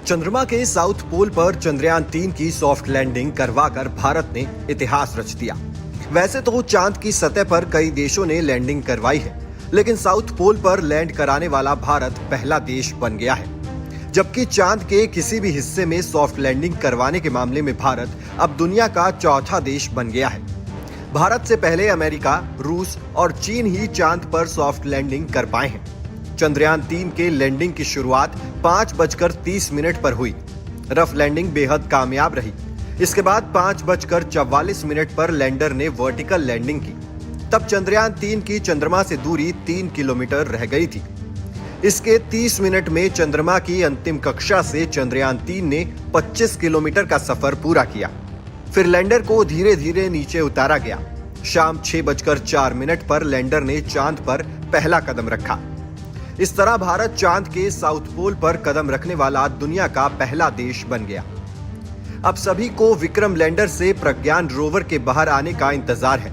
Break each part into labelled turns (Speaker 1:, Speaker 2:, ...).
Speaker 1: चंद्रमा के south pole पर चंद्रयान-3 की सॉफ्ट लैंडिंग करवाकर भारत ने इतिहास रच दिया। वैसे तो चांद की सतह पर कई देशों ने लैंडिंग करवाई है, लेकिन साउथ पोल पर लैंड कराने वाला भारत पहला देश बन गया है। जबकि चांद के किसी भी हिस्से में सॉफ्ट लैंडिंग करवाने के मामले में भारत अब दुनिया का चौथा देश बन गया है। भारत से पहले अमेरिका, रूस और चीन ही चांद पर सॉफ्ट लैंडिंग कर पाए हैं। चंद्रयान-3 के लैंडिंग की शुरुआत 5:30 पर हुई। रफ लैंडिंग बेहद कामयाब रही। इसके बाद 5:44 पर लैंडर ने वर्टिकल लैंडिंग की। तब चंद्रयान-3 की चंद्रमा से दूरी 3 किलोमीटर रह गई थी। इसके 30 मिनट में चंद्रमा की अंतिम कक्षा से चंद्रयान-3 ने 25 किलोमीटर का सफर पूरा किया। फिर लैंडर को धीरे धीरे नीचे उतारा गया। शाम 6:04 पर लैंडर ने चांद पर पहला कदम रखा। इस तरह भारत चांद के साउथ पोल पर कदम रखने वाला दुनिया का पहला देश बन गया। अब सभी को विक्रम लैंडर से प्रज्ञान रोवर के बाहर आने का इंतजार है।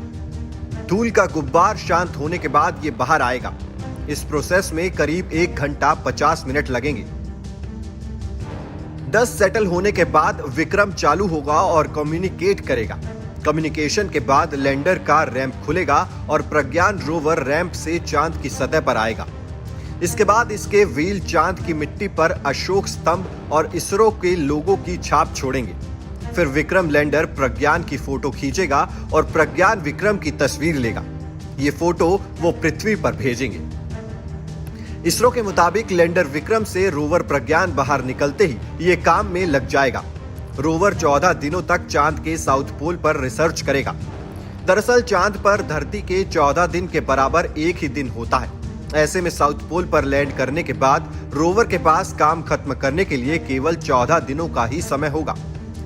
Speaker 1: धूल का गुब्बार शांत होने के बाद ये बाहर आएगा। इस प्रोसेस में करीब 1 घंटा 50 मिनट लगेंगे। डस्ट सेटल होने के बाद विक्रम चालू होगा और कम्युनिकेट करेगा। कम्युनिकेशन के बाद लैंडर का रैंप खुलेगा और प्रज्ञान रोवर रैंप से चांद की सतह पर आएगा। इसके बाद इसके व्हील चांद की मिट्टी पर अशोक स्तंभ और इसरो के लोगो की छाप छोड़ेंगे। फिर विक्रम लैंडर प्रज्ञान की फोटो खींचेगा और प्रज्ञान विक्रम की तस्वीर लेगा। ये फोटो वो पृथ्वी पर भेजेंगे। इसरो के मुताबिक लैंडर विक्रम से रोवर प्रज्ञान बाहर निकलते ही ये काम में लग जाएगा। रोवर 14 दिनों तक चांद के साउथ पोल पर रिसर्च करेगा। दरअसल चांद पर धरती के 14 दिन के बराबर एक ही दिन होता है। ऐसे में साउथ पोल पर लैंड करने के बाद रोवर के पास काम खत्म करने के लिए केवल 14 दिनों का ही समय होगा।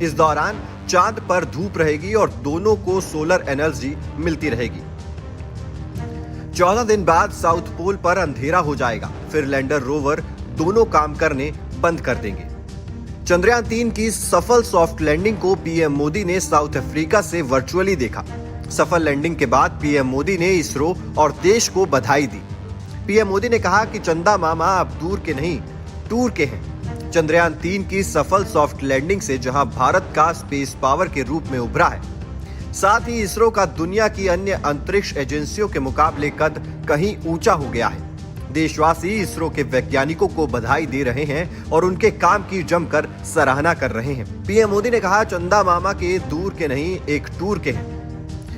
Speaker 1: इस दौरान चांद पर धूप रहेगी और दोनों को सोलर एनर्जी मिलती रहेगी। 14 दिन बाद साउथ पोल पर अंधेरा हो जाएगा। फिर लैंडर रोवर दोनों काम करने बंद कर देंगे। चंद्रयान-3 की सफल सॉफ्ट लैंडिंग को पीएम मोदी ने साउथ अफ्रीका से वर्चुअली देखा। सफल लैंडिंग के बाद पीएम मोदी ने इसरो और देश को बधाई दी। पीएम मोदी ने कहा कि चंदा मामा अब दूर के नहीं, टूर के हैं। चंद्रयान-3 की सफल सॉफ्ट लैंडिंग से जहां भारत का स्पेस पावर के रूप में उभरा है, साथ ही इसरो का दुनिया की अन्य अंतरिक्ष एजेंसियों के मुकाबले कद कहीं ऊंचा हो गया है। देशवासी इसरो के वैज्ञानिकों को बधाई दे रहे हैं और उनके काम की जमकर सराहना कर रहे हैं। पीएम मोदी ने कहा, चंदा मामा के दूर के नहीं, एक टूर के हैं।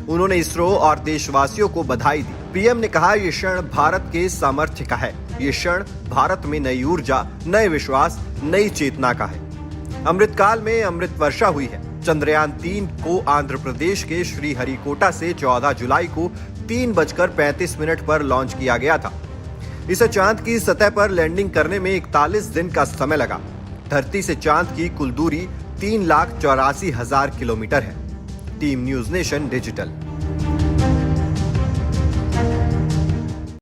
Speaker 1: उन्होंने इसरो और देशवासियों को बधाई दी। पीएम ने कहा, ये क्षण भारत के सामर्थ्य का है। ये क्षण भारत में नई ऊर्जा, नए विश्वास, नई चेतना का है। अमृतकाल में अमृत वर्षा हुई है। चंद्रयान-3 को आंध्र प्रदेश के श्रीहरिकोटा से 14 जुलाई को 3:35 पर लॉन्च किया गया था। इसे चांद की सतह पर लैंडिंग करने में 41 दिन का समय लगा। धरती से चांद की कुल दूरी 3,84,000 किलोमीटर है। Team news nation digital.